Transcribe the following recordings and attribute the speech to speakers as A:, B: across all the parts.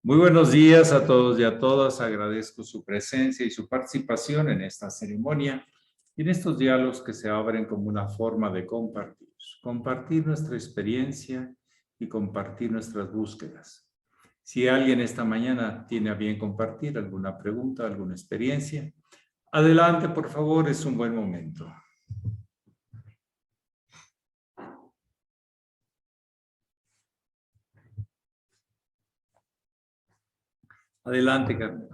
A: Muy buenos días a todos y a todas. Agradezco su presencia y su participación en esta ceremonia y en estos diálogos que se abren como una forma de compartir nuestra experiencia y compartir nuestras búsquedas. Si alguien esta mañana tiene a bien compartir alguna pregunta, alguna experiencia, adelante, por favor, es un buen momento. Adelante, Carmen.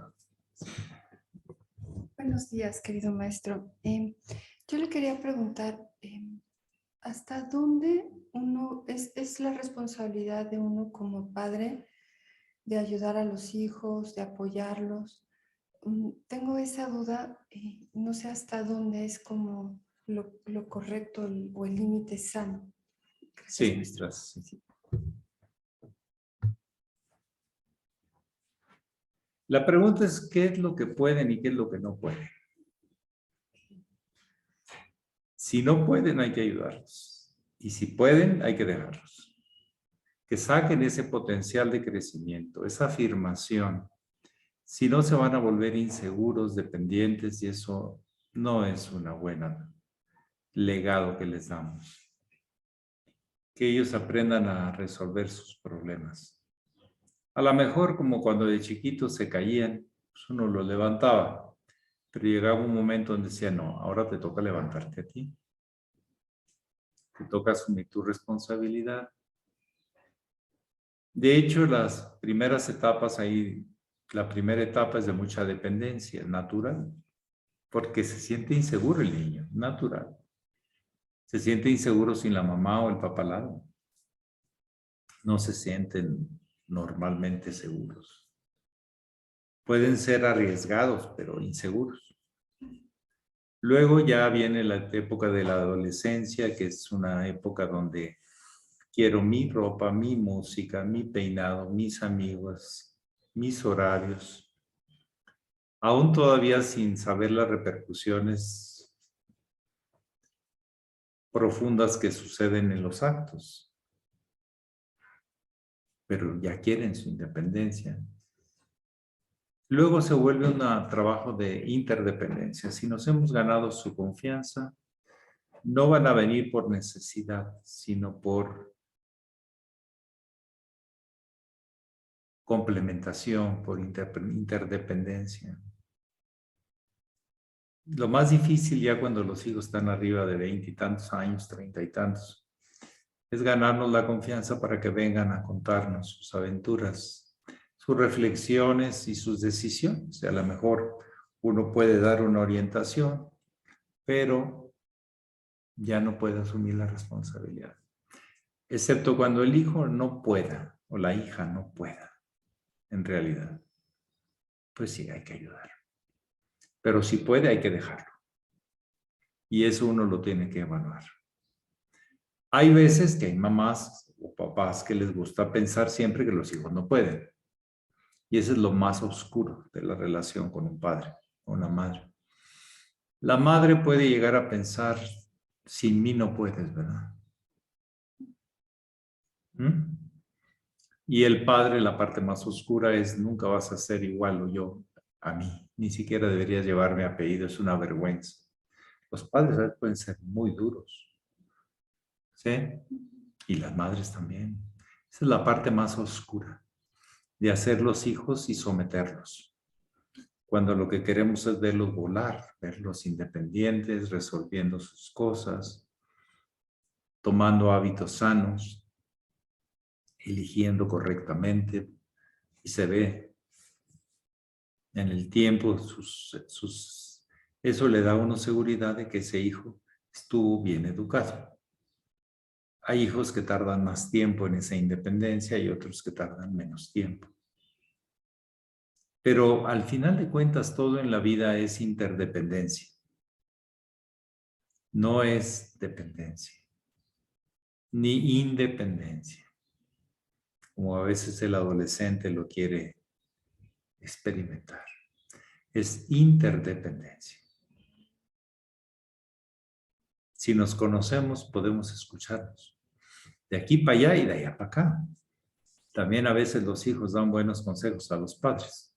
B: Buenos días, querido maestro. Yo le quería preguntar, ¿hasta dónde es la responsabilidad de uno como padre de ayudar a los hijos, de apoyarlos? Tengo esa duda, no sé hasta dónde es como lo correcto o el límite sano. Gracias,
A: Sí,
B: maestro.
A: gracias.
B: Sí.
A: La pregunta es, ¿qué es lo que pueden y qué es lo que no pueden? Si no pueden, hay que ayudarlos. Y si pueden, hay que dejarlos. Que saquen ese potencial de crecimiento, esa afirmación. Si no, se van a volver inseguros, dependientes, y eso no es una buena legado que les damos. Que ellos aprendan a resolver sus problemas. A lo mejor, como cuando de chiquitos se caían, pues uno los levantaba, pero llegaba un momento donde decía, no, ahora te toca levantarte a ti. Te toca asumir tu responsabilidad. De hecho, las primeras etapas ahí, la primera etapa es de mucha dependencia, natural, porque se siente inseguro el niño, natural. Se siente inseguro sin la mamá o el papá al lado. No se sienten normalmente seguros. Pueden ser arriesgados, pero inseguros. Luego ya viene la época de la adolescencia, que es una época donde quiero mi ropa, mi música, mi peinado, mis amigos, mis horarios. Aún todavía sin saber las repercusiones profundas que suceden en los actos. Pero ya quieren su independencia. Luego se vuelve un trabajo de interdependencia. Si nos hemos ganado su confianza, no van a venir por necesidad, sino por complementación, por interdependencia. Lo más difícil ya cuando los hijos están arriba de 20 y tantos años, 30 y tantos, es ganarnos la confianza para que vengan a contarnos sus aventuras, sus reflexiones y sus decisiones. A lo mejor uno puede dar una orientación, pero ya no puede asumir la responsabilidad. Excepto cuando el hijo no pueda o la hija no pueda, en realidad. Pues sí, hay que ayudar. Pero si puede, hay que dejarlo. Y eso uno lo tiene que evaluar. Hay veces que hay mamás o papás que les gusta pensar siempre que los hijos no pueden. Y eso es lo más oscuro de la relación con un padre o una madre. La madre puede llegar a pensar, sin mí no puedes, ¿verdad? ¿Mm? Y el padre, la parte más oscura es, nunca vas a ser igual o yo a mí. Ni siquiera deberías llevarme apellido, es una vergüenza. Los padres a veces pueden ser muy duros. ¿Sí? Y las madres también. Esa es la parte más oscura de hacer los hijos y someterlos. Cuando lo que queremos es verlos volar, verlos independientes, resolviendo sus cosas, tomando hábitos sanos, eligiendo correctamente, y se ve en el tiempo, eso le da a uno seguridad de que ese hijo estuvo bien educado. Hay hijos que tardan más tiempo en esa independencia y otros que tardan menos tiempo. Pero al final de cuentas, todo en la vida es interdependencia. No es dependencia, ni independencia, como a veces el adolescente lo quiere experimentar. Es interdependencia. Si nos conocemos, podemos escucharnos. De aquí para allá y de allá para acá. También a veces los hijos dan buenos consejos a los padres.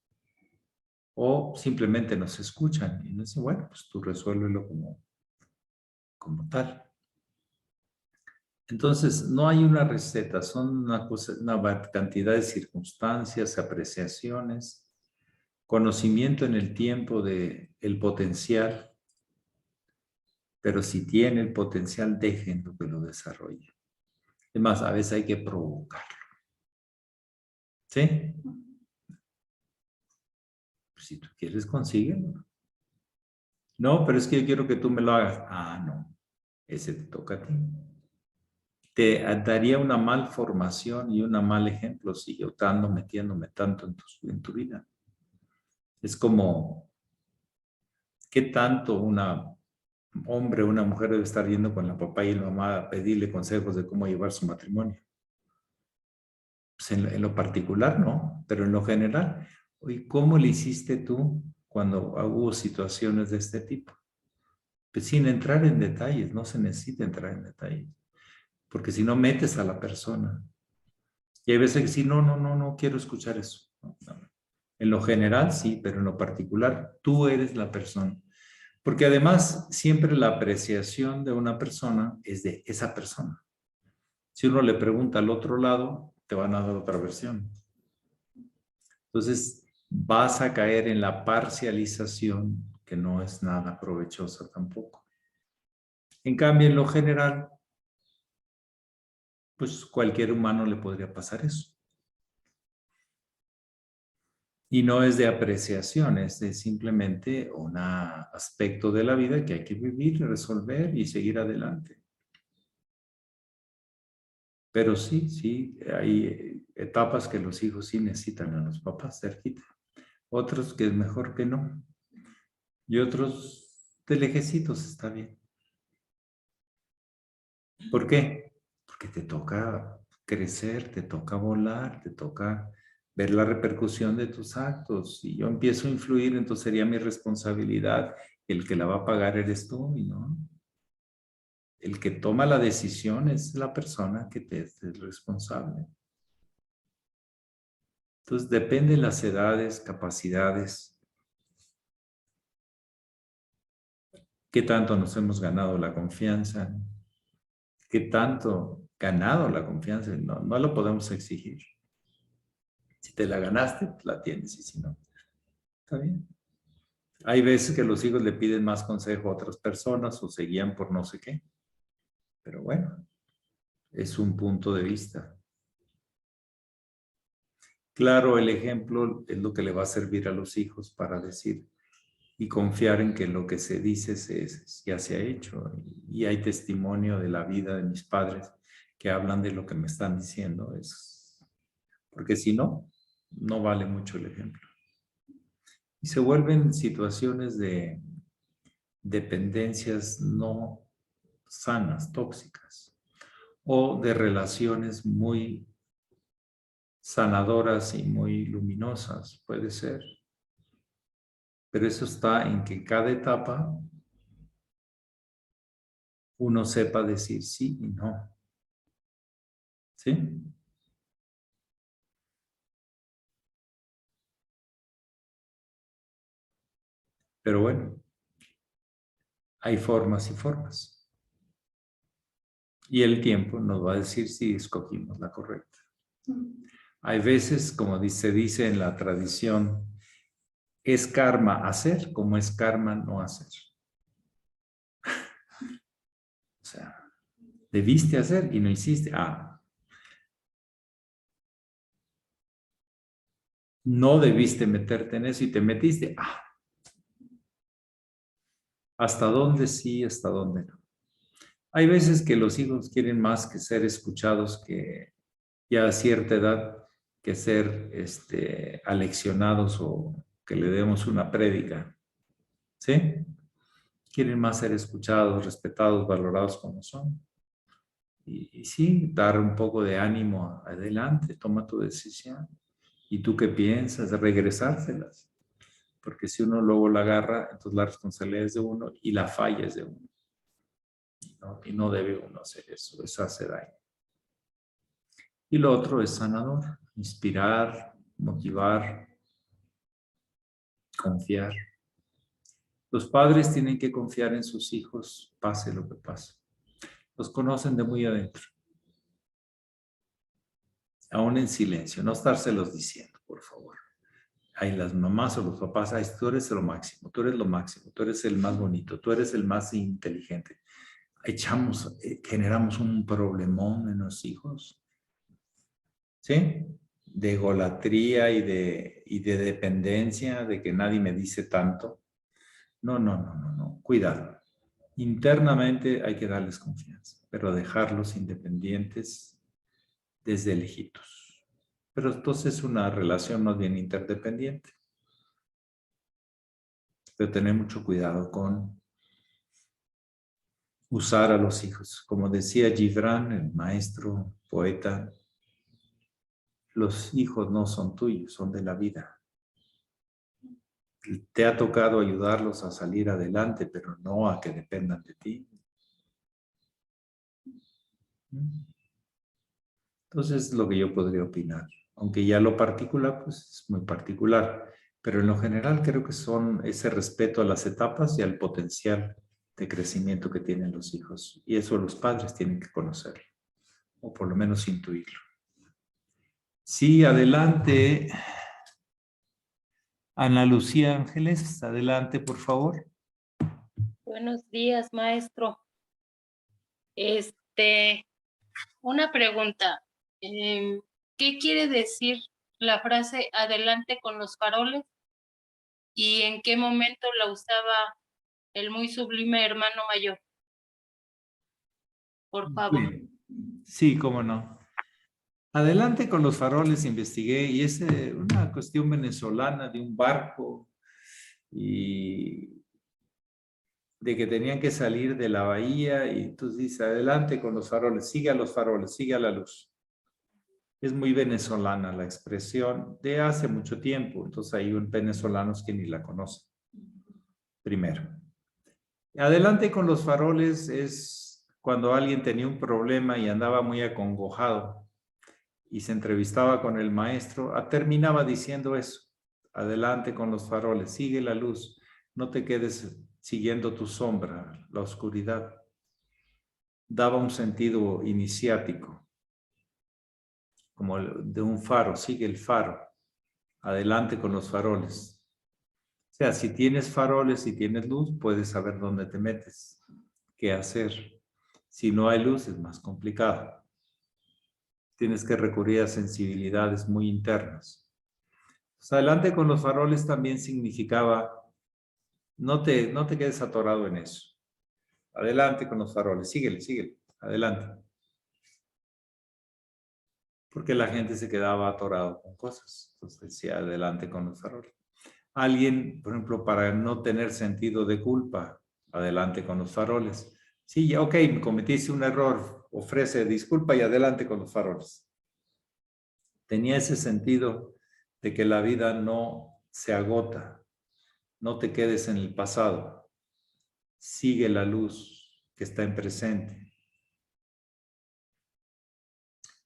A: O simplemente nos escuchan y nos dicen, bueno, pues tú resuélvelo como tal. Entonces, no hay una receta, son una cantidad de circunstancias, apreciaciones, conocimiento en el tiempo del potencial, pero si tiene el potencial, déjenlo que lo desarrolle. Es más, a veces hay que provocarlo. ¿Sí? Pues si tú quieres, consíguelo. No, pero es que yo quiero que tú me lo hagas. Ah, no, ese te toca a ti. Te daría una mal formación y un mal ejemplo si yo ando metiéndome tanto en tu vida. Es como, ¿qué tanto un hombre o una mujer debe estar yendo con la papá y la mamá a pedirle consejos de cómo llevar su matrimonio? Pues en lo particular, no, pero en lo general. ¿Y cómo le hiciste tú cuando hubo situaciones de este tipo? Pues sin entrar en detalles, no se necesita entrar en detalles, porque si no metes a la persona. Y hay veces que sí, no quiero escuchar eso. No. En lo general sí, pero en lo particular tú eres la persona. Porque además siempre la apreciación de una persona es de esa persona. Si uno le pregunta al otro lado, te van a dar otra versión. Entonces vas a caer en la parcialización que no es nada provechosa tampoco. En cambio, en lo general, pues cualquier humano le podría pasar eso. Y no es de apreciación, es de simplemente un aspecto de la vida que hay que vivir, resolver y seguir adelante. Pero sí, hay etapas que los hijos sí necesitan a los papás cerquita. Otros que es mejor que no. Y otros de lejecitos está bien. ¿Por qué? Porque te toca crecer, te toca volar, te toca ver la repercusión de tus actos. Si yo empiezo a influir, entonces sería mi responsabilidad. El que la va a pagar eres tú y no. El que toma la decisión es la persona que te es responsable. Entonces depende de las edades, capacidades, qué tanto nos hemos ganado la confianza, qué tanto ganado la confianza, no lo podemos exigir. Si te la ganaste, pues la tienes, y si no, está bien. Hay veces que los hijos le piden más consejo a otras personas o se guían por no sé qué, pero bueno, es un punto de vista. Claro, el ejemplo es lo que le va a servir a los hijos para decir y confiar en que lo que se dice ya se ha hecho. Y hay testimonio de la vida de mis padres que hablan de lo que me están diciendo. Porque si no, no vale mucho el ejemplo. Y se vuelven situaciones de dependencias no sanas, tóxicas, o de relaciones muy sanadoras y muy luminosas, puede ser. Pero eso está en que cada etapa uno sepa decir sí y no. ¿Sí? Pero bueno, hay formas y formas. Y el tiempo nos va a decir si escogimos la correcta. Hay veces, como se dice en la tradición, es karma hacer como es karma no hacer. O sea, debiste hacer y no hiciste. No debiste meterte en eso y te metiste. ¿Hasta dónde sí, hasta dónde no? Hay veces que los hijos quieren más que ser escuchados que ya a cierta edad que ser aleccionados o que le demos una prédica. ¿Sí? Quieren más ser escuchados, respetados, valorados como son. Y sí, dar un poco de ánimo adelante, toma tu decisión. ¿Y tú qué piensas? Regresárselas. Porque si uno luego la agarra, entonces la responsabilidad es de uno y la falla es de uno. Y no debe uno hacer eso hace daño. Y lo otro es sanador. inspirar, motivar, confiar. Los padres tienen que confiar en sus hijos, pase lo que pase. Los conocen de muy adentro. Aún en silencio, no estárselos diciendo, por favor. Ay, las mamás o los papás, ay, tú eres lo máximo, tú eres lo máximo, tú eres el más bonito, tú eres el más inteligente. Generamos un problemón en los hijos, ¿sí? De egolatría y de dependencia, de que nadie me dice tanto. No, cuidado. Internamente hay que darles confianza, pero dejarlos independientes desde lejitos. Pero entonces es una relación más bien interdependiente. Pero tener mucho cuidado con usar a los hijos. Como decía Gibran, el maestro, poeta, los hijos no son tuyos, son de la vida. Te ha tocado ayudarlos a salir adelante, pero no a que dependan de ti. Entonces es lo que yo podría opinar. Aunque ya lo particular, pues es muy particular. Pero en lo general creo que son ese respeto a las etapas y al potencial de crecimiento que tienen los hijos. Y eso los padres tienen que conocerlo, o por lo menos intuirlo. Sí, adelante. Ana Lucía Ángeles, adelante, por favor.
C: Buenos días, maestro. Una pregunta. ¿Qué quiere decir la frase adelante con los faroles? ¿Y en qué momento la usaba el muy sublime hermano mayor? Por favor.
A: Sí, cómo no. Adelante con los faroles, investigué, y es una cuestión venezolana de un barco y de que tenían que salir de la bahía, y entonces dice, adelante con los faroles, sigue a los faroles, sigue a la luz. Es muy venezolana la expresión de hace mucho tiempo, entonces hay venezolanos que ni la conocen. Primero. Adelante con los faroles es cuando alguien tenía un problema y andaba muy acongojado y se entrevistaba con el maestro, terminaba diciendo eso. Adelante con los faroles, sigue la luz, no te quedes siguiendo tu sombra, la oscuridad. Daba un sentido iniciático, como de un faro, sigue el faro, adelante con los faroles. O sea, si tienes faroles y tienes luz, puedes saber dónde te metes, qué hacer. Si no hay luz, es más complicado. Tienes que recurrir a sensibilidades muy internas. Pues adelante con los faroles también significaba, no te quedes atorado en eso. Adelante con los faroles, síguele, adelante. Porque la gente se quedaba atorado con cosas. Entonces decía, adelante con los faroles. Alguien, por ejemplo, para no tener sentido de culpa, adelante con los faroles. Sí, ya, ok, cometiste un error, ofrece disculpa y adelante con los faroles. Tenía ese sentido de que la vida no se agota, no te quedes en el pasado, sigue la luz que está en presente.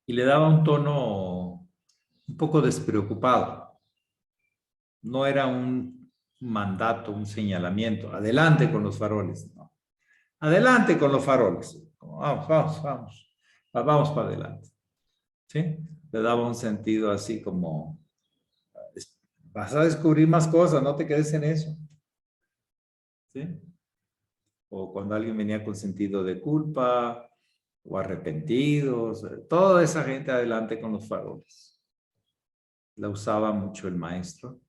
A: Y le daba un tono un poco despreocupado. No era un mandato, un señalamiento. Adelante con los faroles. No. Adelante con los faroles. Vamos para adelante. ¿Sí? Le daba un sentido así como, vas a descubrir más cosas, no te quedes en eso. ¿Sí? O cuando alguien venía con sentido de culpa o arrepentidos, toda esa gente adelante con los faroles. La usaba mucho el maestro,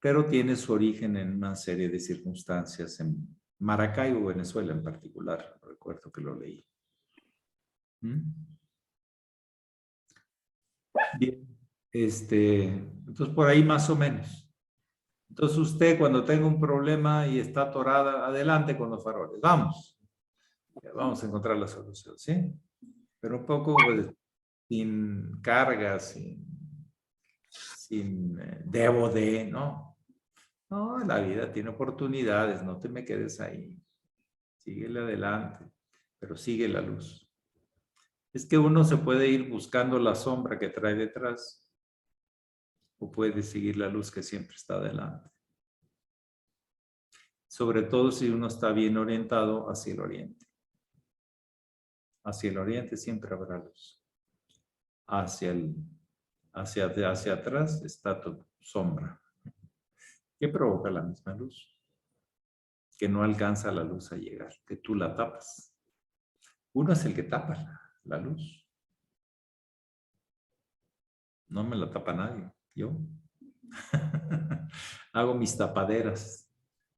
A: pero tiene su origen en una serie de circunstancias en Maracaibo, Venezuela en particular. Recuerdo que lo leí. Bien, entonces por ahí más o menos. Entonces usted cuando tenga un problema y está atorada, adelante con los faroles. Vamos a encontrar la solución, ¿sí? Pero un poco pues, sin cargas, sin debo de, ¿no? No, la vida tiene oportunidades, no te me quedes ahí. Síguele adelante, pero sigue la luz. Es que uno se puede ir buscando la sombra que trae detrás o puedes seguir la luz que siempre está adelante. Sobre todo si uno está bien orientado hacia el oriente. Hacia el oriente siempre habrá luz. Hacia atrás está tu sombra. ¿Qué provoca la misma luz? Que no alcanza la luz a llegar, que tú la tapas. Uno es el que tapa la luz. No me la tapa nadie, yo. Hago mis tapaderas,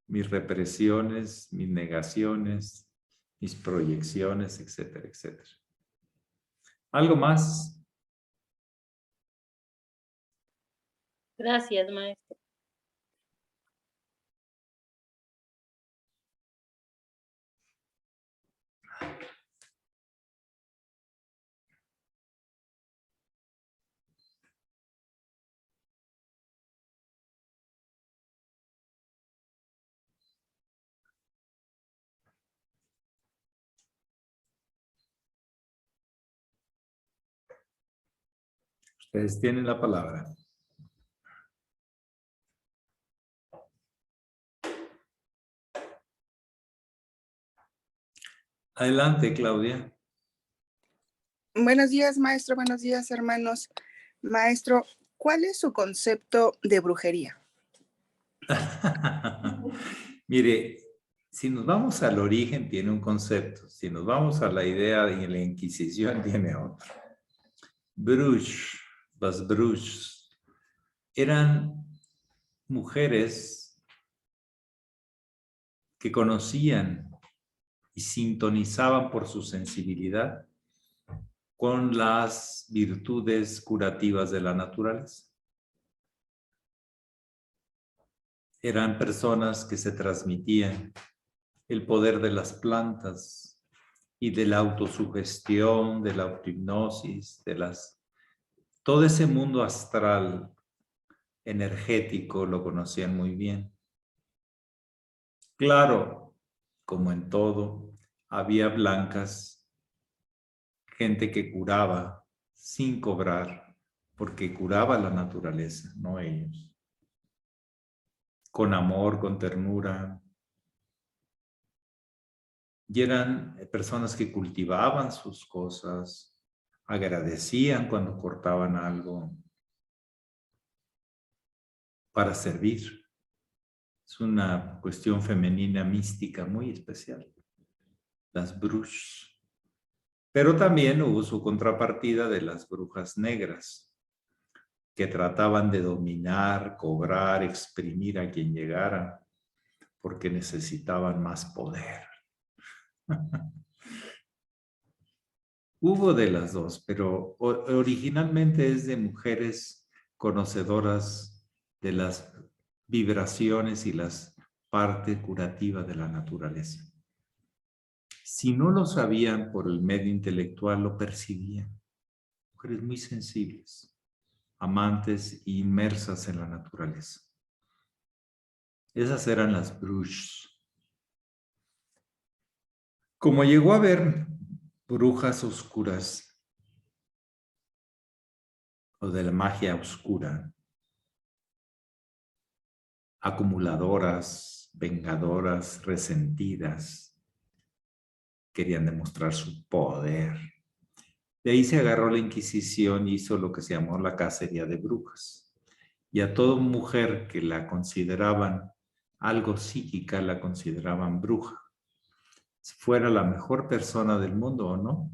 A: mis represiones, mis negaciones, mis proyecciones, etcétera, etcétera. ¿Algo más?
C: Gracias, maestro.
A: Ustedes tienen la palabra. Adelante, Claudia.
D: Buenos días, maestro. Buenos días, hermanos. Maestro, ¿cuál es su concepto de brujería?
A: Mire, si nos vamos al origen, tiene un concepto. Si nos vamos a la idea de la Inquisición, tiene otro. Bruj, las brujas, eran mujeres que conocían y sintonizaban por su sensibilidad con las virtudes curativas de la naturaleza. Eran personas que se transmitían el poder de las plantas y de la autosugestión, de la autohipnosis, todo ese mundo astral, energético, lo conocían muy bien. Claro, como en todo, había blancas, gente que curaba sin cobrar, porque curaba la naturaleza, no ellos. Con amor, con ternura. Y eran personas que cultivaban sus cosas, agradecían cuando cortaban algo para servir. Es una cuestión femenina mística muy especial. Las brujas. Pero también hubo su contrapartida de las brujas negras, que trataban de dominar, cobrar, exprimir a quien llegara, porque necesitaban más poder. Hubo de las dos, pero originalmente es de mujeres conocedoras de las vibraciones y las partes curativas de la naturaleza. Si no lo sabían por el medio intelectual, lo percibían. Mujeres muy sensibles, amantes e inmersas en la naturaleza. Esas eran las brujas. Como llegó a haber brujas oscuras o de la magia oscura, acumuladoras, vengadoras, resentidas, querían demostrar su poder. De ahí se agarró la Inquisición y hizo lo que se llamó la cacería de brujas. Y a toda mujer que la consideraban algo psíquica, la consideraban bruja. Si fuera la mejor persona del mundo o no,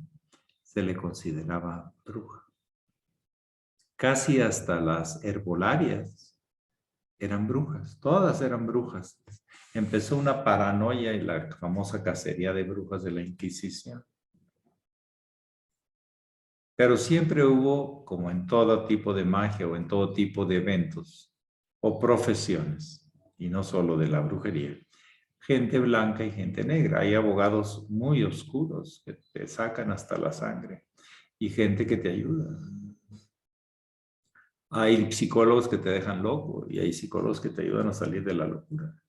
A: se le consideraba bruja. Casi hasta las herbolarias eran brujas, todas eran brujas. Empezó una paranoia y la famosa cacería de brujas de la Inquisición. Pero siempre hubo, como en todo tipo de magia o en todo tipo de eventos o profesiones, y no solo de la brujería, gente blanca y gente negra. Hay abogados muy oscuros que te sacan hasta la sangre y gente que te ayuda. Hay psicólogos que te dejan loco y hay psicólogos que te ayudan a salir de la locura.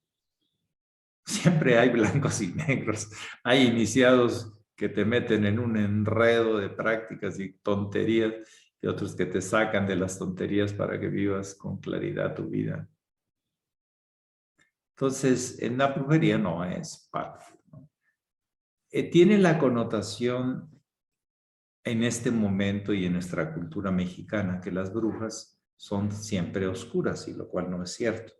A: Siempre hay blancos y negros. Hay iniciados que te meten en un enredo de prácticas y tonterías y otros que te sacan de las tonterías para que vivas con claridad tu vida. Entonces, en la brujería no es parte, ¿no? Tiene la connotación en este momento y en nuestra cultura mexicana que las brujas son siempre oscuras, y lo cual no es cierto.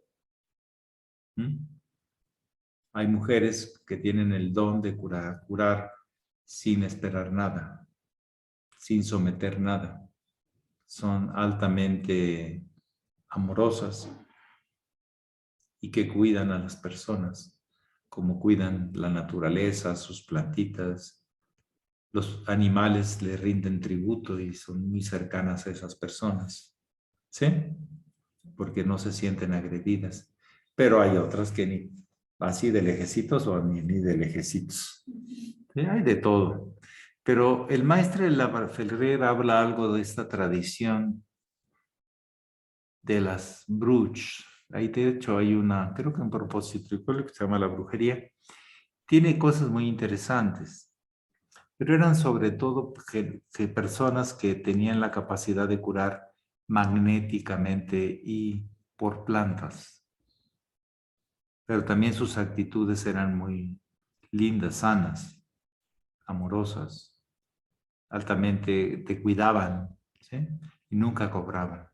A: Hay mujeres que tienen el don de curar sin esperar nada, sin someter nada. Son altamente amorosas y que cuidan a las personas, como cuidan la naturaleza, sus plantitas. Los animales le rinden tributo y son muy cercanas a esas personas, ¿sí? Porque no se sienten agredidas. Pero hay otras que ni así de lejecitos o ni de lejecitos. ¿Sí? Hay de todo. Pero el maestro de la Ferrer habla algo de esta tradición de las brujas. Ahí de hecho hay una, creo que un propósito que se llama la brujería. Tiene cosas muy interesantes, pero eran sobre todo que personas que tenían la capacidad de curar magnéticamente y por plantas. Pero también sus actitudes eran muy lindas, sanas, amorosas, altamente te cuidaban, ¿sí? Y nunca cobraban.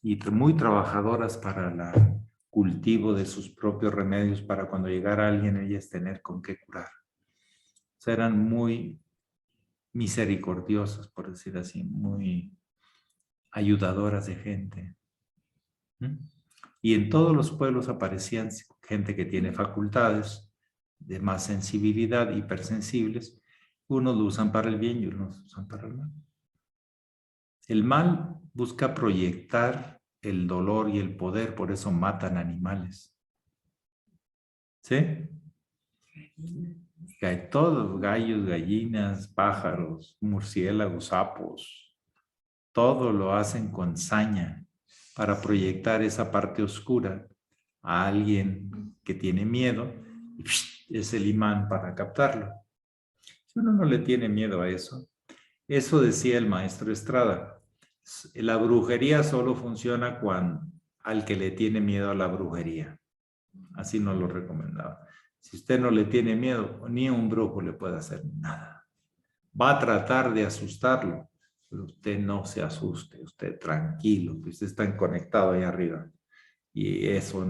A: Y muy trabajadoras para el cultivo de sus propios remedios para cuando llegara alguien ellas tener con qué curar. O sea, eran muy misericordiosas, por decir así, muy ayudadoras de gente. Y en todos los pueblos aparecían gente que tiene facultades de más sensibilidad, hipersensibles. Unos lo usan para el bien y unos lo usan para el mal. El mal busca proyectar el dolor y el poder, por eso matan animales. ¿Sí? Todos, gallos, gallinas, pájaros, murciélagos, sapos, todo lo hacen con saña para proyectar esa parte oscura a alguien que tiene miedo. Es el imán para captarlo. Si uno no le tiene miedo a eso, eso decía el maestro Estrada. La brujería solo funciona cuando al que le tiene miedo a la brujería. Así nos lo recomendaba. Si usted no le tiene miedo, ni un brujo le puede hacer nada. Va a tratar de asustarlo, pero usted no se asuste, usted tranquilo, que usted está conectado ahí arriba. Y eso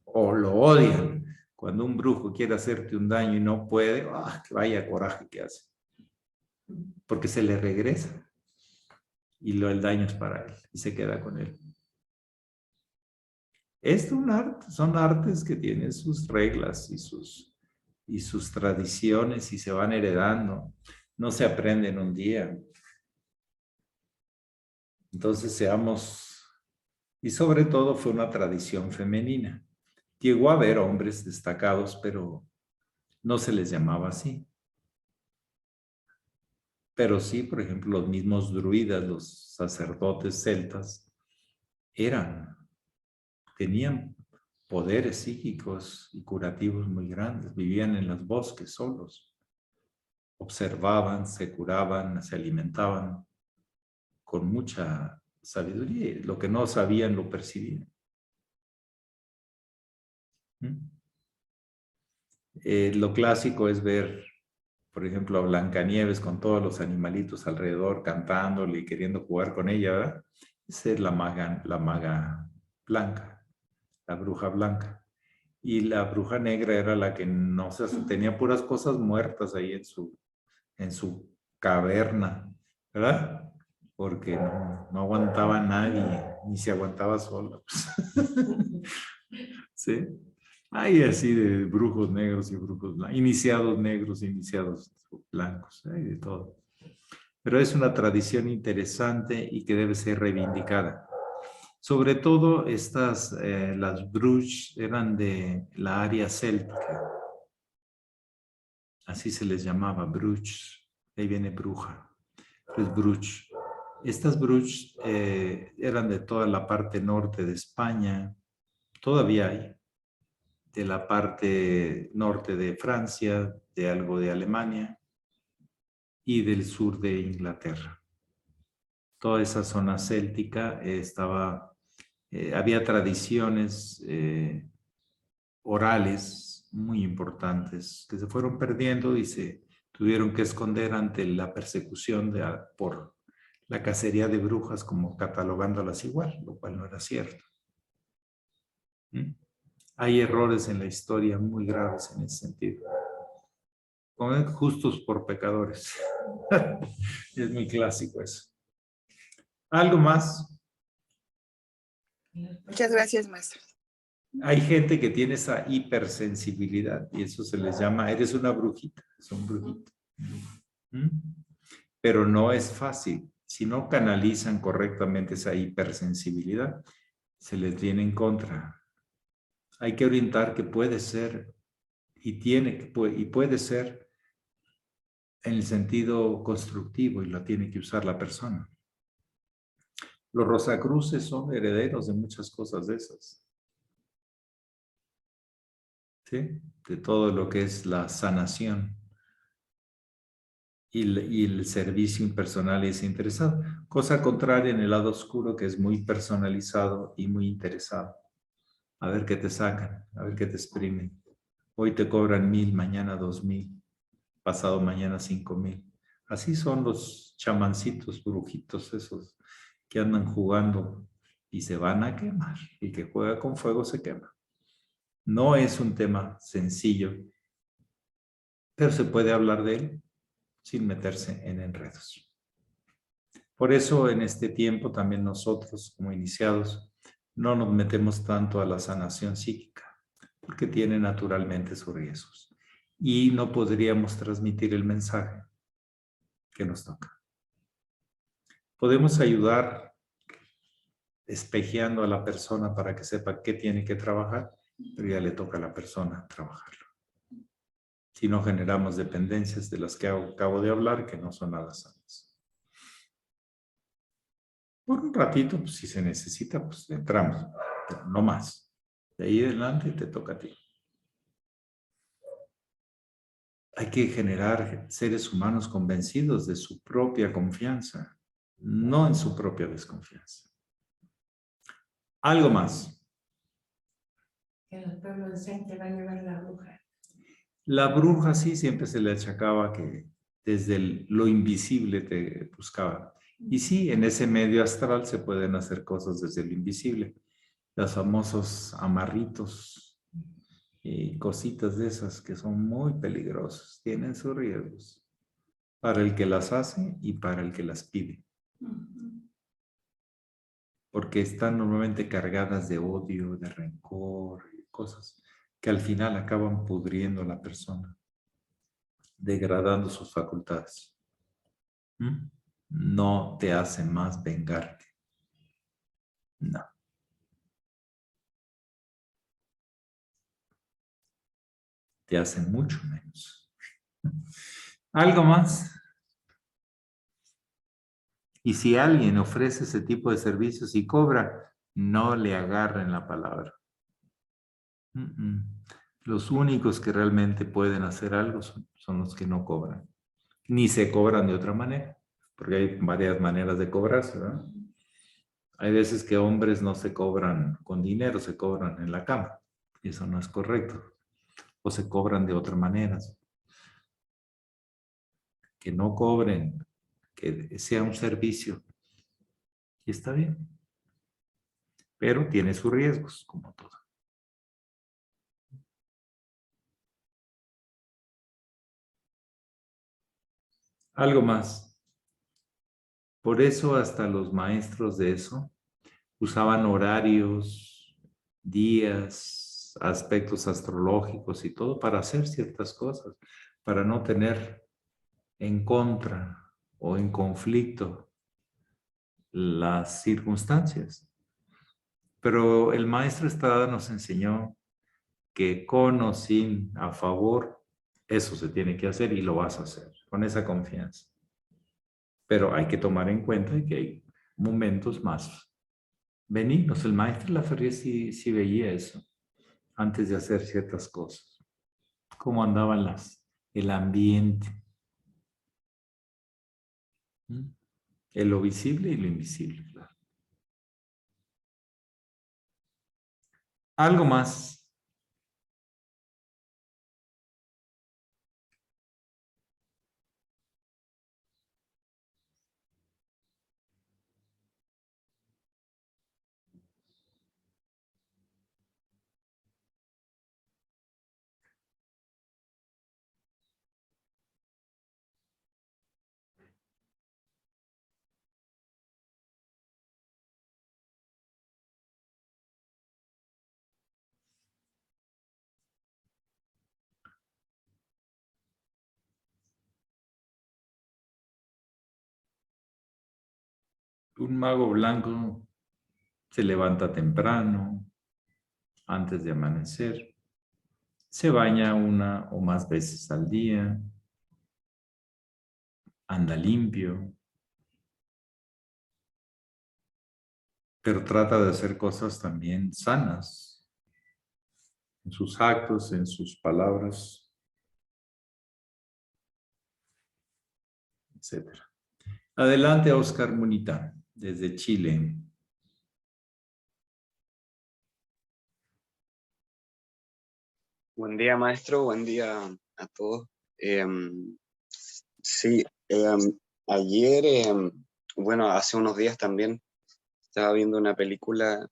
A: o lo odian. Cuando un brujo quiere hacerte un daño y no puede, vaya coraje que hace. Porque se le regresa. Y el daño es para él y se queda con él. Es un arte, son artes que tienen sus reglas y sus tradiciones y se van heredando. No se aprenden un día. Entonces y sobre todo fue una tradición femenina. Llegó a haber hombres destacados, pero no se les llamaba así. Pero sí, por ejemplo, los mismos druidas, los sacerdotes celtas, tenían poderes psíquicos y curativos muy grandes. Vivían en los bosques solos. Observaban, se curaban, se alimentaban con mucha sabiduría. Lo que no sabían lo percibían. Lo clásico es ver, por ejemplo, a Blancanieves con todos los animalitos alrededor cantándole y queriendo jugar con ella, ¿verdad? Esa es la maga blanca, la bruja blanca. Y la bruja negra era la que no se tenía puras cosas muertas ahí en su caverna, ¿verdad? Porque no aguantaba a nadie, ni se aguantaba sola. ¿Sí? Hay así de brujos negros y brujos blancos, iniciados negros, iniciados blancos, hay de todo. Pero es una tradición interesante y que debe ser reivindicada. Sobre todo las brujas eran de la área céltica. Así se les llamaba, brujas. Ahí viene bruja. Pues brujas. Estas brujas eran de toda la parte norte de España. Todavía hay. De la parte norte de Francia, de algo de Alemania. y del sur de Inglaterra. Toda esa zona céltica había tradiciones orales muy importantes que se fueron perdiendo y se tuvieron que esconder ante la persecución por la cacería de brujas, como catalogándolas igual, lo cual no era cierto. ¿Mm? Hay errores en la historia muy graves en ese sentido. Como justos por pecadores. Es muy clásico eso. ¿Algo más?
D: Muchas gracias, maestro.
A: Hay gente que tiene esa hipersensibilidad y eso se les llama, eres una brujita, es un brujito. ¿Mm? Pero no es fácil. Si no canalizan correctamente esa hipersensibilidad, se les viene en contra. Hay que orientar que puede ser y puede ser en el sentido constructivo y lo tiene que usar la persona. Los rosacruces son herederos de muchas cosas de esas. ¿Sí? De todo lo que es la sanación y el servicio impersonal y desinteresado. Cosa contraria en el lado oscuro, que es muy personalizado y muy interesado. A ver qué te sacan, a ver qué te exprimen. Hoy te cobran 1,000, mañana 2,000, pasado mañana 5,000. Así son los chamancitos, brujitos esos que andan jugando y se van a quemar. El que juega con fuego se quema. No es un tema sencillo, pero se puede hablar de él sin meterse en enredos. Por eso en este tiempo también nosotros como iniciados no nos metemos tanto a la sanación psíquica, porque tiene naturalmente sus riesgos. Y no podríamos transmitir el mensaje que nos toca. Podemos ayudar espejeando a la persona para que sepa qué tiene que trabajar, pero ya le toca a la persona trabajarlo. Si no generamos dependencias de las que acabo de hablar, que no son nada sanas. Por un ratito, pues, si se necesita, pues entramos, pero no más. De ahí adelante te toca a ti. Hay que generar seres humanos convencidos de su propia confianza, no en su propia desconfianza. Algo más.
E: Que el pueblo decente va a llevar la bruja.
A: La bruja sí siempre se le achacaba que desde lo invisible te buscaba. Y sí, en ese medio astral se pueden hacer cosas desde lo invisible. Los famosos amarritos y cositas de esas que son muy peligrosas. Tienen sus riesgos para el que las hace y para el que las pide. Porque están normalmente cargadas de odio, de rencor, cosas que al final acaban pudriendo a la persona, degradando sus facultades. ¿Mm? No te hace más vengarte. No. Te hace mucho menos. ¿Algo más? Y si alguien ofrece ese tipo de servicios y cobra, no le agarren la palabra. Los únicos que realmente pueden hacer algo son los que no cobran. Ni se cobran de otra manera, porque hay varias maneras de cobrarse, ¿verdad? Hay veces que hombres no se cobran con dinero, se cobran en la cama. Y eso no es correcto. O se cobran de otra manera. Que no cobren, que sea un servicio. Y está bien. Pero tiene sus riesgos, como todo. Algo más. Por eso hasta los maestros de eso usaban horarios, días, aspectos astrológicos y todo para hacer ciertas cosas, para no tener en contra o en conflicto las circunstancias. Pero el maestro Estrada nos enseñó que con o sin, a favor, eso se tiene que hacer y lo vas a hacer con esa confianza. Pero hay que tomar en cuenta que hay momentos más benignos. El maestro Laferrier sí veía eso antes de hacer ciertas cosas. Cómo andaban el ambiente. ¿Mm? En lo visible y lo invisible, claro. Algo más. Un mago blanco se levanta temprano, antes de amanecer, se baña una o más veces al día, anda limpio, pero trata de hacer cosas también sanas, en sus actos, en sus palabras, etc. Adelante, Oscar Munita, desde Chile.
F: Buen día, maestro. Buen día a todos. Sí, ayer, bueno, hace unos días también estaba viendo una película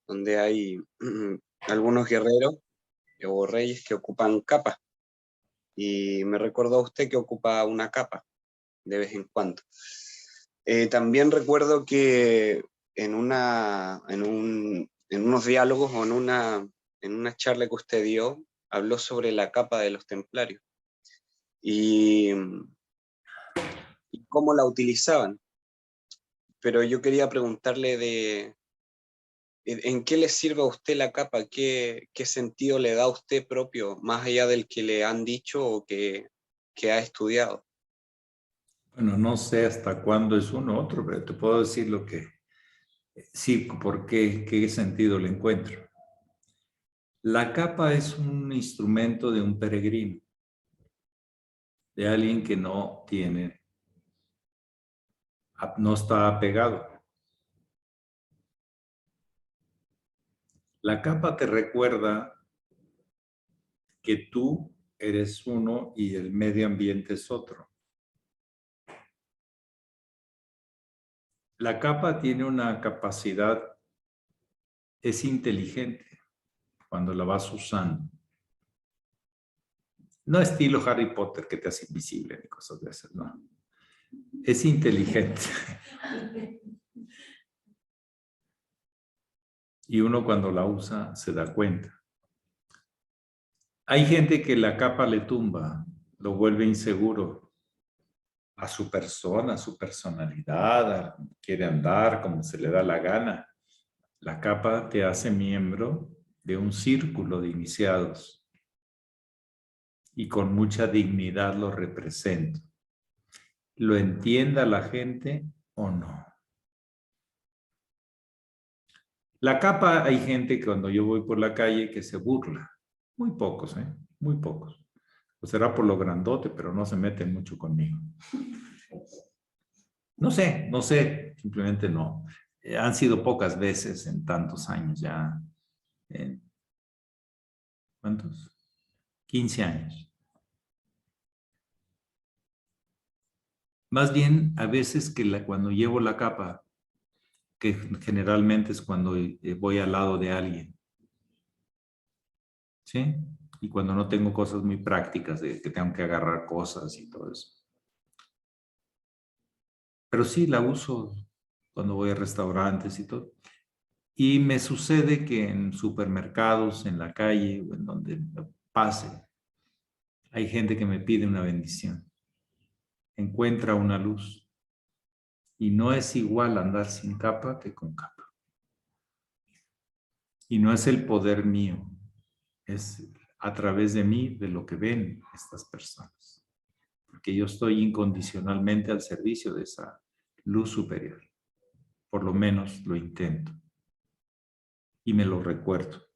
F: donde hay algunos guerreros o reyes que ocupan capas. Y me recordó a usted que ocupa una capa de vez en cuando. También recuerdo que en unos diálogos o en una charla que usted dio, habló sobre la capa de los templarios y cómo la utilizaban. Pero yo quería preguntarle ¿en qué le sirve a usted la capa? ¿Qué sentido le da a usted propio, más allá del que le han dicho o que ha estudiado?
A: Bueno, no sé hasta cuándo es uno u otro, pero te puedo decir lo que sí, por qué sentido le encuentro. La capa es un instrumento de un peregrino, de alguien que no está apegado. La capa te recuerda que tú eres uno y el medio ambiente es otro. La capa tiene una capacidad, es inteligente cuando la vas usando. No estilo Harry Potter que te hace invisible ni cosas de esas, no. Es inteligente. Y uno cuando la usa se da cuenta. Hay gente que la capa le tumba, lo vuelve inseguro a su persona, a su personalidad, quiere andar como se le da la gana. La capa te hace miembro de un círculo de iniciados y con mucha dignidad lo represento. ¿Lo entienda la gente o no? La capa, hay gente que cuando yo voy por la calle que se burla. Muy pocos, ¿eh? Muy pocos. O será por lo grandote, pero no se meten mucho conmigo. No sé, simplemente no. Han sido pocas veces en tantos años ya. ¿Cuántos? 15 años. Más bien, a veces que cuando llevo la capa, que generalmente es cuando voy al lado de alguien, ¿sí? Y cuando no tengo cosas muy prácticas de que tengo que agarrar cosas y todo eso. Pero sí la uso cuando voy a restaurantes y todo. Y me sucede que en supermercados, en la calle o en donde pase, hay gente que me pide una bendición. Encuentra una luz. Y no es igual andar sin capa que con capa. Y no es el poder mío, es a través de mí de lo que ven estas personas. Porque yo estoy incondicionalmente al servicio de esa luz superior. Por lo menos lo intento. Y me lo recuerdo.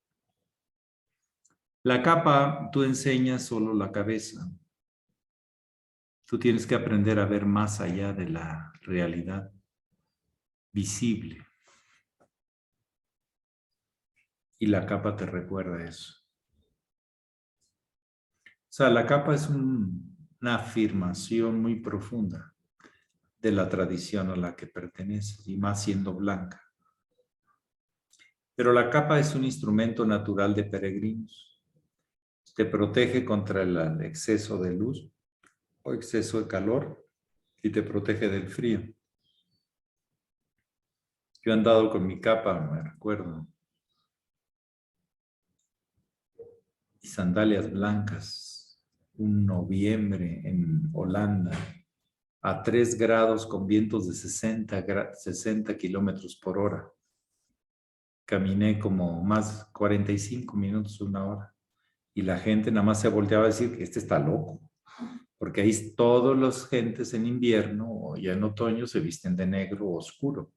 A: La capa, tú enseñas solo la cabeza. Tú tienes que aprender a ver más allá de la realidad visible. Y la capa te recuerda eso. O sea, la capa es una afirmación muy profunda de la tradición a la que perteneces, y más siendo blanca. Pero la capa es un instrumento natural de peregrinos. Te protege contra el exceso de luz o exceso de calor y te protege del frío. Yo he andado con mi capa, me recuerdo, y sandalias blancas, un noviembre en Holanda, a 3 grados con vientos de 60 kilómetros por hora. Caminé como más 45 minutos, 1 hora. Y la gente nada más se volteaba a decir que este está loco. Porque ahí todos los gentes en invierno o ya en otoño se visten de negro oscuro.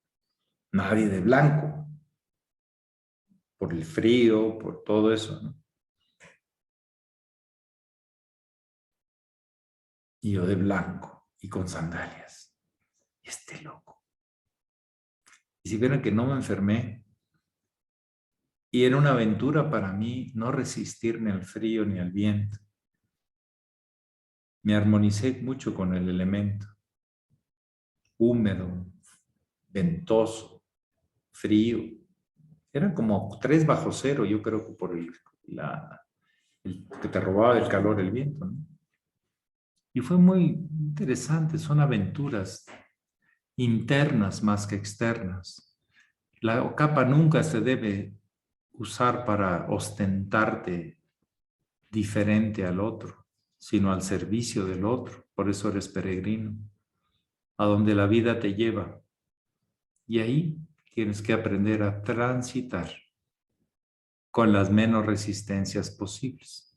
A: Nadie de blanco. Por el frío, por todo eso, ¿no? Y yo de blanco y con sandalias. Este loco. Y si vieran que no me enfermé, y era una aventura para mí no resistir ni al frío ni al viento. Me armonicé mucho con el elemento. Húmedo, ventoso, frío. Eran como 3 bajo cero, yo creo que por el que te robaba el calor el viento, ¿no? Y fue muy interesante, son aventuras internas más que externas. La capa nunca se debe usar para ostentarte diferente al otro, sino al servicio del otro. Por eso eres peregrino, a donde la vida te lleva. Y ahí tienes que aprender a transitar con las menos resistencias posibles.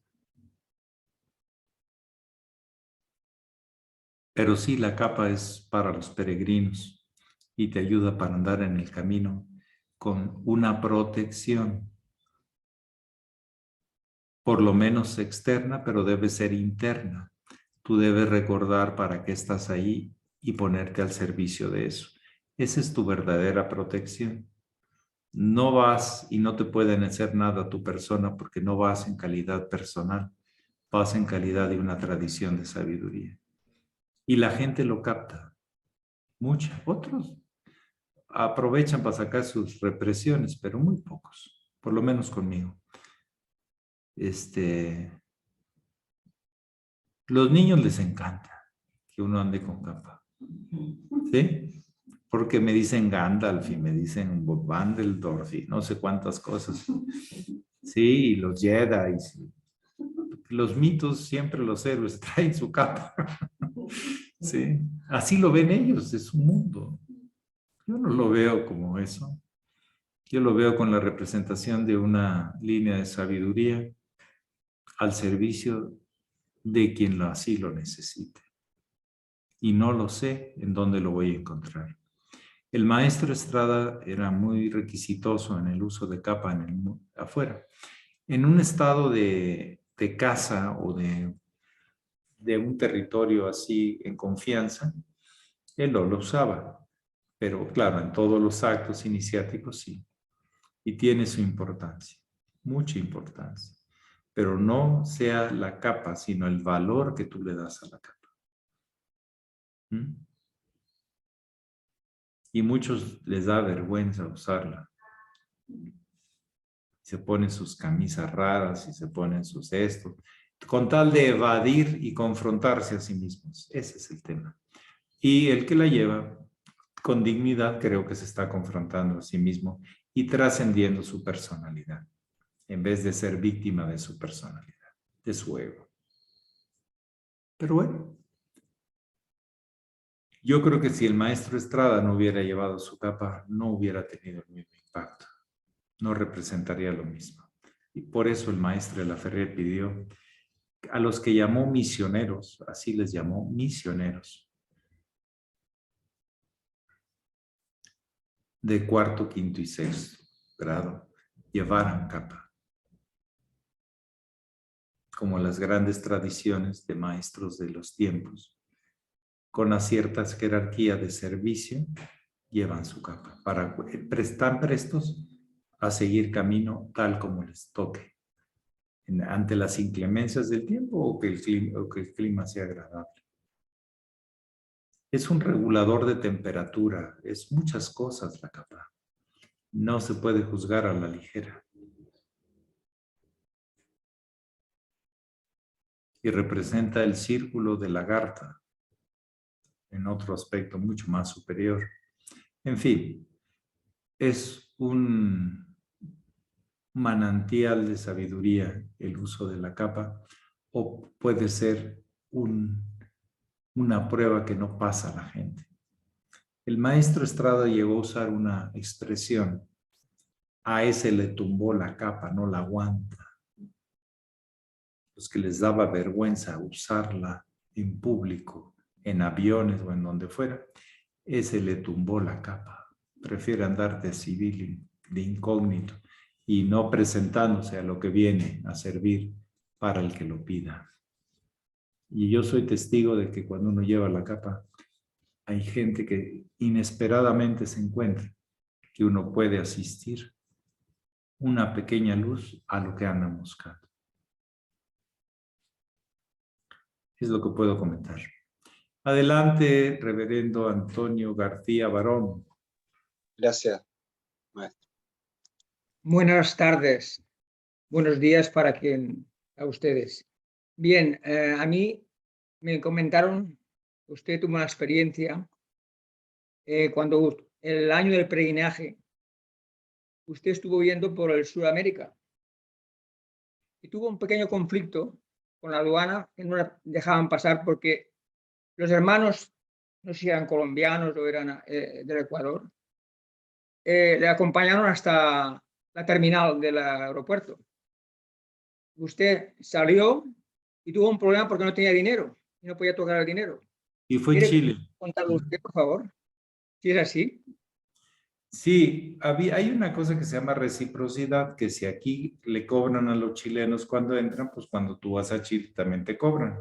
A: Pero sí, la capa es para los peregrinos y te ayuda para andar en el camino con una protección, por lo menos externa, pero debe ser interna. Tú debes recordar para qué estás ahí y ponerte al servicio de eso. Esa es tu verdadera protección. No vas y no te pueden hacer nada a tu persona porque no vas en calidad personal, vas en calidad de una tradición de sabiduría. Y la gente lo capta, mucha. Otros aprovechan para sacar sus represiones, pero muy pocos, por lo menos conmigo. Los niños les encanta que uno ande con capa, ¿sí? Porque me dicen Gandalf y me dicen Vandeldorf y no sé cuántas cosas. Sí, y los Jedi. Los mitos, siempre los héroes traen su capa. Sí, así lo ven ellos, es su mundo. Yo no lo veo como eso. Yo lo veo con la representación de una línea de sabiduría al servicio de quien así lo necesite. Y no lo sé en dónde lo voy a encontrar. El maestro Estrada era muy requisitoso en el uso de capa afuera. En un estado de casa o de un territorio así en confianza, él lo usaba. Pero claro, en todos los actos iniciáticos sí. Y tiene su importancia, mucha importancia. Pero no sea la capa, sino el valor que tú le das a la capa. ¿Mm? Y muchos les da vergüenza usarla. Se ponen sus camisas raras y se ponen sus estos, con tal de evadir y confrontarse a sí mismos. Ese es el tema. Y el que la lleva con dignidad creo que se está confrontando a sí mismo y trascendiendo su personalidad, en vez de ser víctima de su personalidad, de su ego. Pero bueno, yo creo que si el maestro Estrada no hubiera llevado su capa, no hubiera tenido el mismo impacto. No representaría lo mismo. Y por eso el maestro de la Ferrer pidió a los que llamó misioneros, así les llamó misioneros, de 4º, 5º y 6º grado, llevaran capa, como las grandes tradiciones de maestros de los tiempos con las ciertas jerarquías de servicio, llevan su capa, están prestos a seguir camino tal como les toque, ante las inclemencias del tiempo o que el clima sea agradable. Es un regulador de temperatura, es muchas cosas la capa. No se puede juzgar a la ligera. Y representa el círculo de lagarta, en otro aspecto mucho más superior. En fin, es un manantial de sabiduría el uso de la capa, o puede ser una prueba que no pasa a la gente. El maestro Estrada llegó a usar una expresión: a ese le tumbó la capa, no la aguanta. Los que les daba vergüenza usarla en público, en aviones o en donde fuera, ese le tumbó la capa. Prefiere andar de civil, de incógnito, y no presentándose a lo que viene a servir para el que lo pida. Y yo soy testigo de que cuando uno lleva la capa, hay gente que inesperadamente se encuentra, que uno puede asistir una pequeña luz a lo que andan buscando. Es lo que puedo comentar. Adelante, reverendo Antonio García Barón.
F: Gracias, maestro.
G: Buenas tardes, buenos días a ustedes. Bien, a mí me comentaron, usted tuvo una experiencia cuando el año del peregrinaje, usted estuvo yendo por el Sudamérica y tuvo un pequeño conflicto con la aduana que no la dejaban pasar porque los hermanos, no sé si eran colombianos o eran del Ecuador, le acompañaron hasta la terminal del aeropuerto. Usted salió y tuvo un problema porque no tenía dinero y no podía tocar el dinero.
A: Y fue en Chile.
G: Contarlo usted, por favor, si es así.
A: Sí, hay una cosa que se llama reciprocidad, que si aquí le cobran a los chilenos cuando entran, pues cuando tú vas a Chile también te cobran.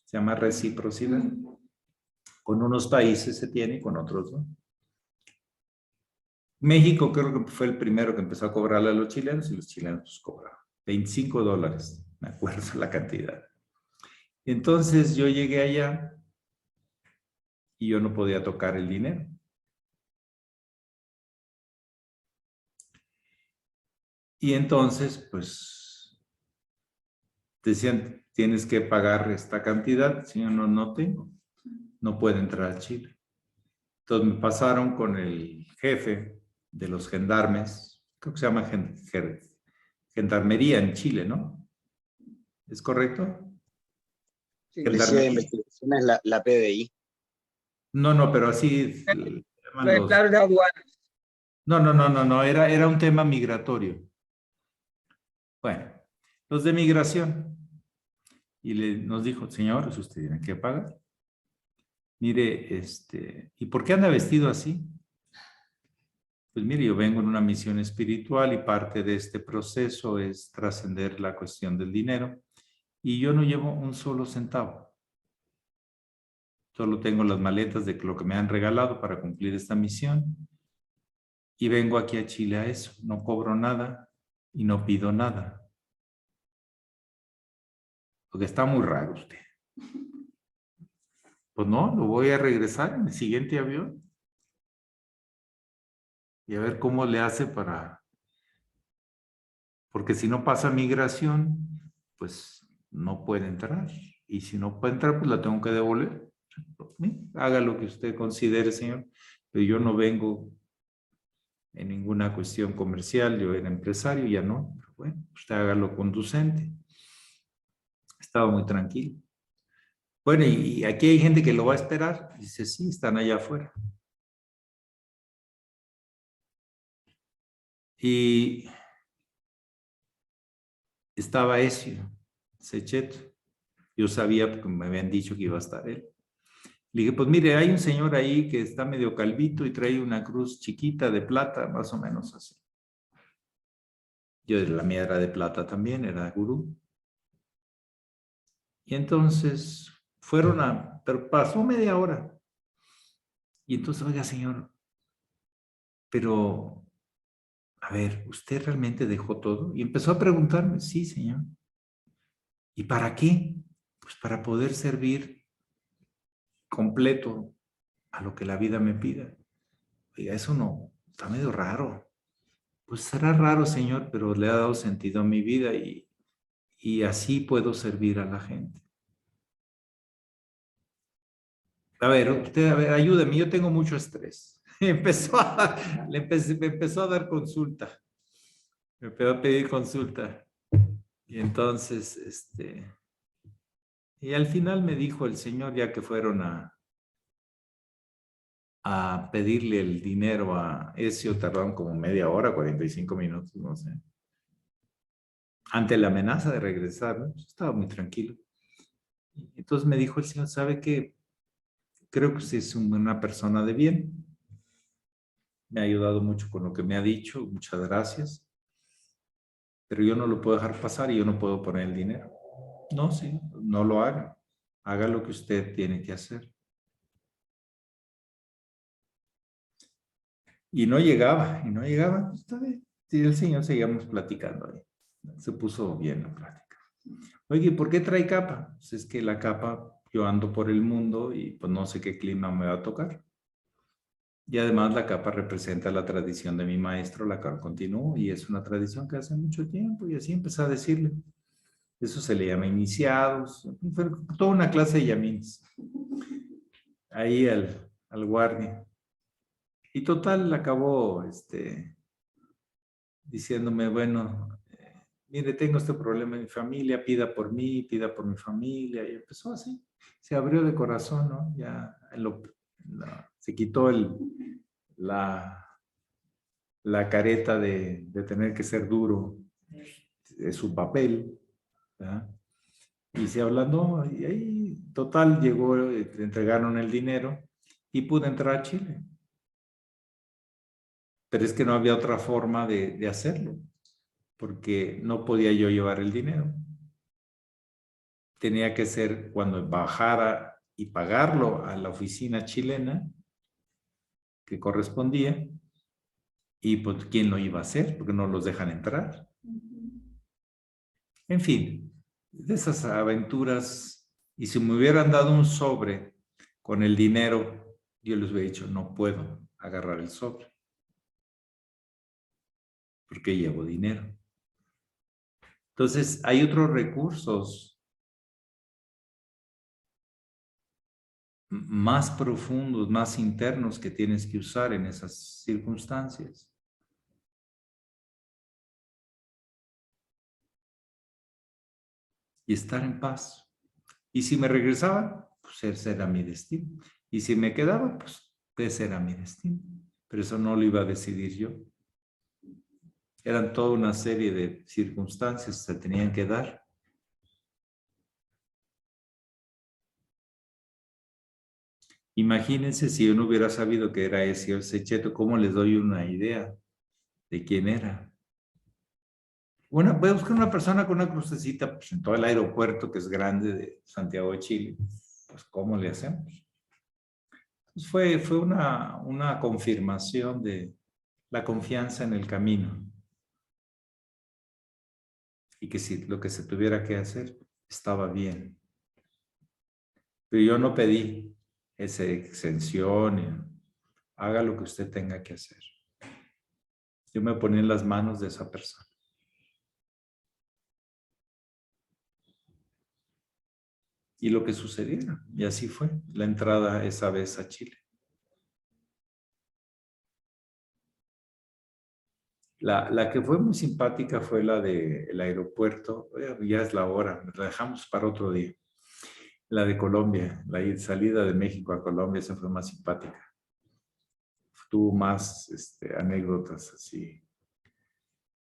A: Se llama reciprocidad. Con unos países se tiene y con otros no. México creo que fue el primero que empezó a cobrarle a los chilenos y los chilenos pues cobraban $25, me acuerdo la cantidad. Entonces yo llegué allá y yo no podía tocar el dinero. Y entonces, pues, decían, tienes que pagar esta cantidad, si no, no tengo, no puedo entrar a Chile. Entonces me pasaron con el jefe de los gendarmes, creo que se llama gendarmería en Chile, ¿no? ¿Es correcto?
G: Sí.
F: Policía de Investigaciones, la PDI.
A: No, pero así
G: Claro, de aduanas.
A: No, era un tema migratorio. Bueno, los de migración. Y nos dijo, señor, usted tiene que pagar. Mire, ¿y por qué anda vestido así? Pues mire, yo vengo en una misión espiritual y parte de este proceso es trascender la cuestión del dinero. Y yo no llevo un solo centavo. Solo tengo las maletas de lo que me han regalado para cumplir esta misión. Y vengo aquí a Chile a eso. No cobro nada y no pido nada. Porque está muy raro usted. Pues no, lo voy a regresar en el siguiente avión. Y a ver cómo le hace para... Porque si no pasa migración, pues no puede entrar. Y si no puede entrar, pues la tengo que devolver. Haga lo que usted considere, señor. Pero yo no vengo en ninguna cuestión comercial. Yo era empresario, ya no. Pero bueno, usted haga lo conducente. Estaba muy tranquilo. Bueno, y aquí hay gente que lo va a esperar. Dice, sí, están allá afuera. Y estaba Ezio, Sechet. Yo sabía porque me habían dicho que iba a estar él. Le dije, pues mire, hay un señor ahí que está medio calvito y trae una cruz chiquita de plata, más o menos así. La mía era de plata también, era gurú. Y entonces pero pasó media hora. Y entonces, oiga, señor, pero, a ver, ¿usted realmente dejó todo? Y empezó a preguntarme, sí, señor. ¿Y para qué? Pues para poder servir completo a lo que la vida me pida. Oiga, eso no, está medio raro. Pues será raro, señor, pero le ha dado sentido a mi vida y así puedo servir a la gente. A ver, usted, a ver, ayúdeme, yo tengo mucho estrés. Me empezó a dar consulta. Me empezó a pedir consulta. Y entonces, y al final me dijo el señor, ya que fueron a pedirle el dinero a Ezio, tardaron como media hora, 45 minutos, no sé. Ante la amenaza de regresar, ¿no? Estaba muy tranquilo. Entonces me dijo el señor, ¿sabe qué? Creo que usted es una persona de bien. Me ha ayudado mucho con lo que me ha dicho, muchas gracias. Pero yo no lo puedo dejar pasar y yo no puedo poner el dinero. No, sí, no lo haga. Haga lo que usted tiene que hacer. Y no llegaba. Está bien. Y el señor seguíamos platicando ahí. Se puso bien la plática. Oye, ¿por qué trae capa? Pues es que la capa, yo ando por el mundo y pues no sé qué clima me va a tocar. Y además la capa representa la tradición de mi maestro, la cual continuó, y es una tradición que hace mucho tiempo, y así empecé a decirle. Eso se le llama iniciados, fue toda una clase de yamines. Ahí al guardia. Y total, acabó diciéndome, bueno, mire, tengo este problema en mi familia, pida por mí, pida por mi familia, y empezó así. Se abrió de corazón, ¿no? Ya se quitó la careta de tener que ser duro, de su papel, ¿verdad? Y se ablandó, y ahí total llegó, le entregaron el dinero y pude entrar a Chile. Pero es que no había otra forma de hacerlo, porque no podía yo llevar el dinero. Tenía que ser cuando bajara y pagarlo a la oficina chilena que correspondía, y pues ¿quién lo iba a hacer? Porque no los dejan entrar. En fin, de esas aventuras, y si me hubieran dado un sobre con el dinero, yo les hubiera dicho, no puedo agarrar el sobre, porque llevo dinero. Entonces, hay otros recursos más profundos, más internos que tienes que usar en esas circunstancias. Y estar en paz. Y si me regresaba, pues ese era mi destino. Y si me quedaba, pues ese era mi destino. Pero eso no lo iba a decidir yo. Eran toda una serie de circunstancias que se tenían que dar. Imagínense si yo no hubiera sabido que era ese el Secheto, ¿cómo les doy una idea de quién era? Bueno, voy a buscar una persona con una crucecita pues, en todo el aeropuerto que es grande de Santiago de Chile. Pues, ¿cómo le hacemos? Pues fue una confirmación de la confianza en el camino. Y que si lo que se tuviera que hacer estaba bien. Pero yo no pedí esa exención. Haga lo que usted tenga que hacer. Yo me ponía en las manos de esa persona. Y lo que sucediera. Y así fue la entrada esa vez a Chile. La que fue muy simpática fue la del aeropuerto. Ya es la hora, la dejamos para otro día. La de Colombia, la salida de México a Colombia, esa fue más simpática. Tuvo más anécdotas así.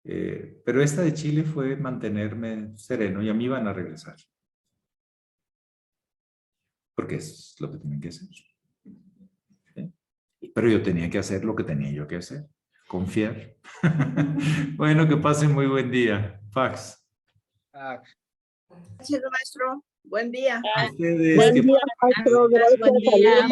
A: Pero esta de Chile fue mantenerme sereno y a mí iban a regresar. Porque es lo que tienen que hacer. ¿Sí? Pero yo tenía que hacer lo que tenía yo que hacer. Confiar. Bueno, que pasen muy buen día. Fax.
D: Gracias, maestro. Buen día.
A: A ustedes,
H: Buen
A: que
H: día, maestro. Gracias.
C: Buen día.
H: Saludos